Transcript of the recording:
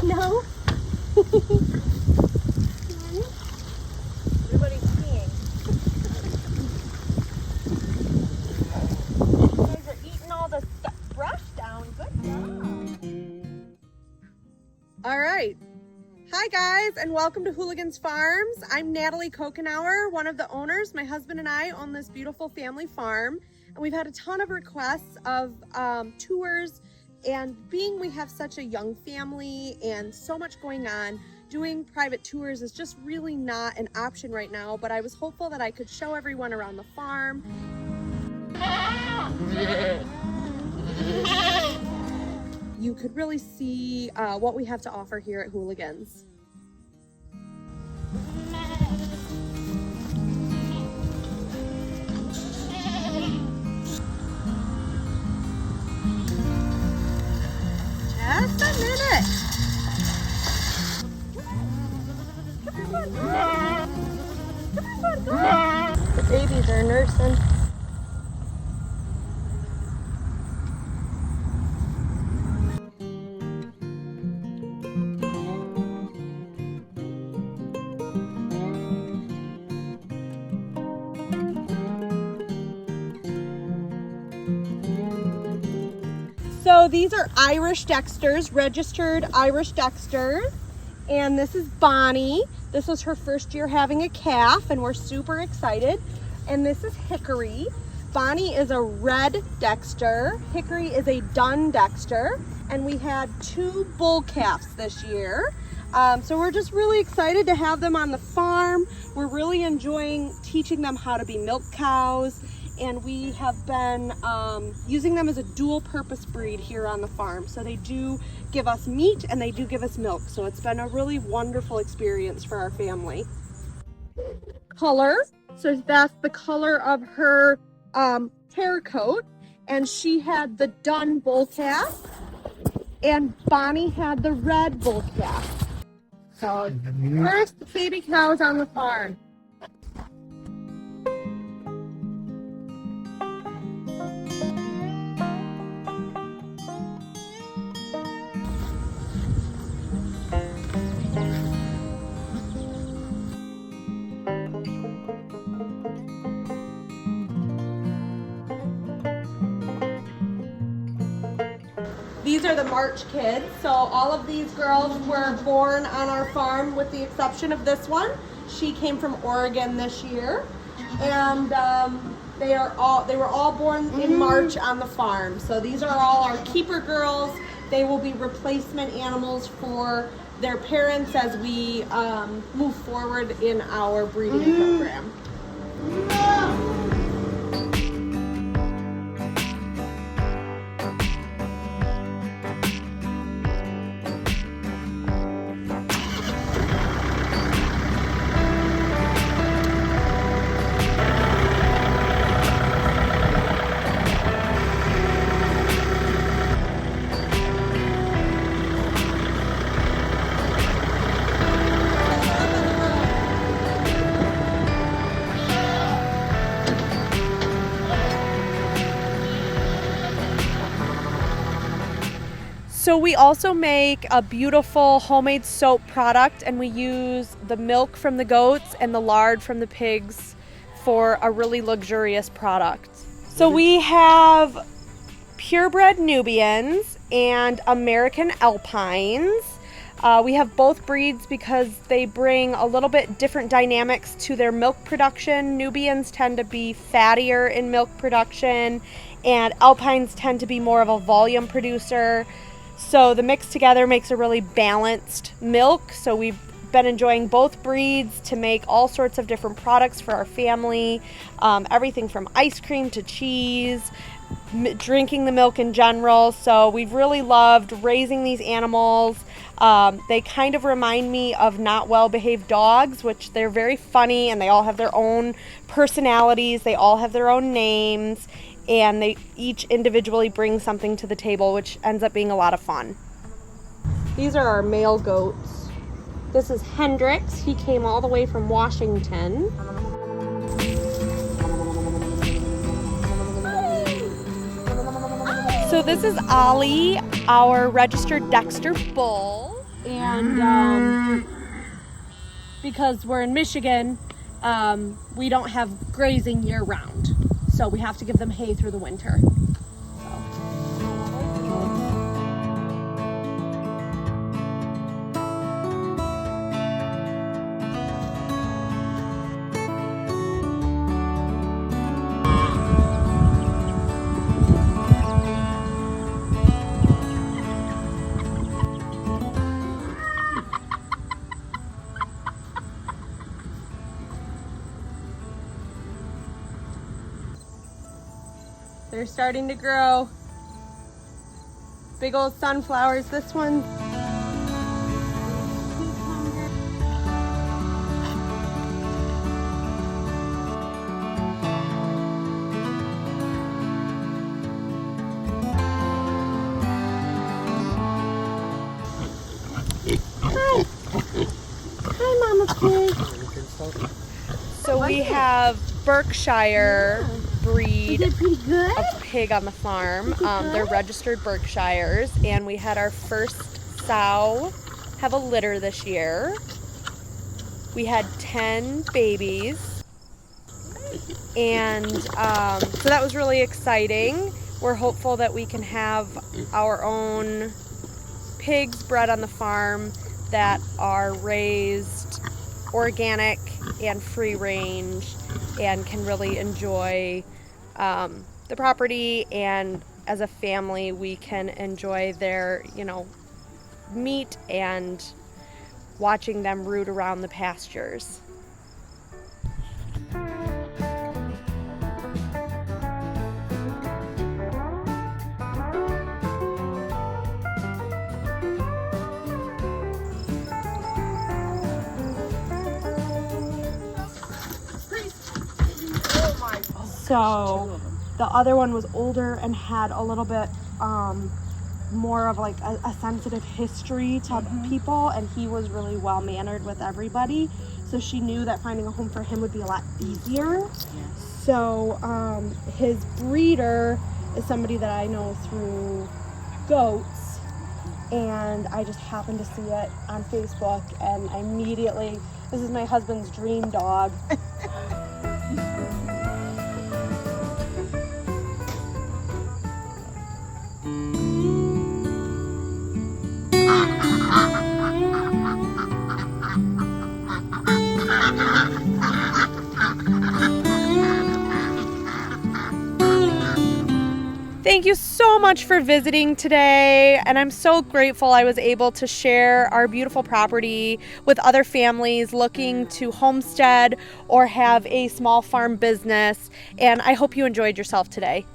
No? Everybody's skiing. You guys are eating all the brush down. Good job. All right. Hi guys, and welcome to Hooligan's Farms. I'm Natalie Kokenauer, one of the owners. My husband and I own this beautiful family farm, and we've had a ton of requests of tours. And being we have such a young family and so much going on, doing private tours is just really not an option right now, but I was hopeful that I could show everyone around the farm. You could really see what we have to offer here at Hooligans. Just a minute. The babies are nursing. So these are Irish Dexters, registered Irish Dexters, and this is Bonnie. This was her first year having a calf, and we're super excited. And this is Hickory. Bonnie is a red Dexter. Hickory is a dun Dexter, and we had 2 bull calves this year. So we're just really excited to have them on the farm. We're really enjoying teaching them how to be milk cows. And we have been using them as a dual purpose breed here on the farm. So they do give us meat and they do give us milk. So it's been a really wonderful experience for our family. Color, so that's the color of her terre coat. And she had the dun bull calf and Bonnie had the red bull calf. So first baby cows on the farm. These are the March kids. So all of these girls were born on our farm with the exception of this one. She came from Oregon this year. And they were all born in March on the farm. So these are all our keeper girls. They will be replacement animals for their parents as we move forward in our breeding program. So we also make a beautiful homemade soap product, and we use the milk from the goats and the lard from the pigs for a really luxurious product. So we have purebred Nubians and American Alpines. We have both breeds because they bring a little bit different dynamics to their milk production. Nubians tend to be fattier in milk production, and Alpines tend to be more of a volume producer. So the mix together makes a really balanced milk. So we've been enjoying both breeds to make all sorts of different products for our family. Everything from ice cream to cheese, drinking the milk in general. So we've really loved raising these animals. They kind of remind me of not well-behaved dogs, which they're very funny and they all have their own personalities. They all have their own names. And they each individually bring something to the table, which ends up being a lot of fun. These are our male goats. This is Hendrix. He came all the way from Washington. So this is Ollie, our registered Dexter bull. And because we're in Michigan, we don't have grazing year round. So we have to give them hay through the winter. They're starting to grow. Big old sunflowers. This one. Hi. Hi, Mama Pig. So we have Berkshire breed of pig on the farm. They're registered Berkshires, and we had our first sow have a litter this year. We had 10 babies, and so that was really exciting. We're hopeful that we can have our own pigs bred on the farm that are raised organic and free range and can really enjoy the property, and as a family we can enjoy their meat and watching them root around the pastures. So the other one was older and had a little bit more of like a sensitive history to people, and he was really well mannered with everybody, so she knew that finding a home for him would be a lot easier. So his breeder is somebody that I know through goats, and I just happened to see it on Facebook, and I immediately, this is my husband's dream dog. Thank you so much for visiting today, and I'm so grateful I was able to share our beautiful property with other families looking to homestead or have a small farm business, and I hope you enjoyed yourself today.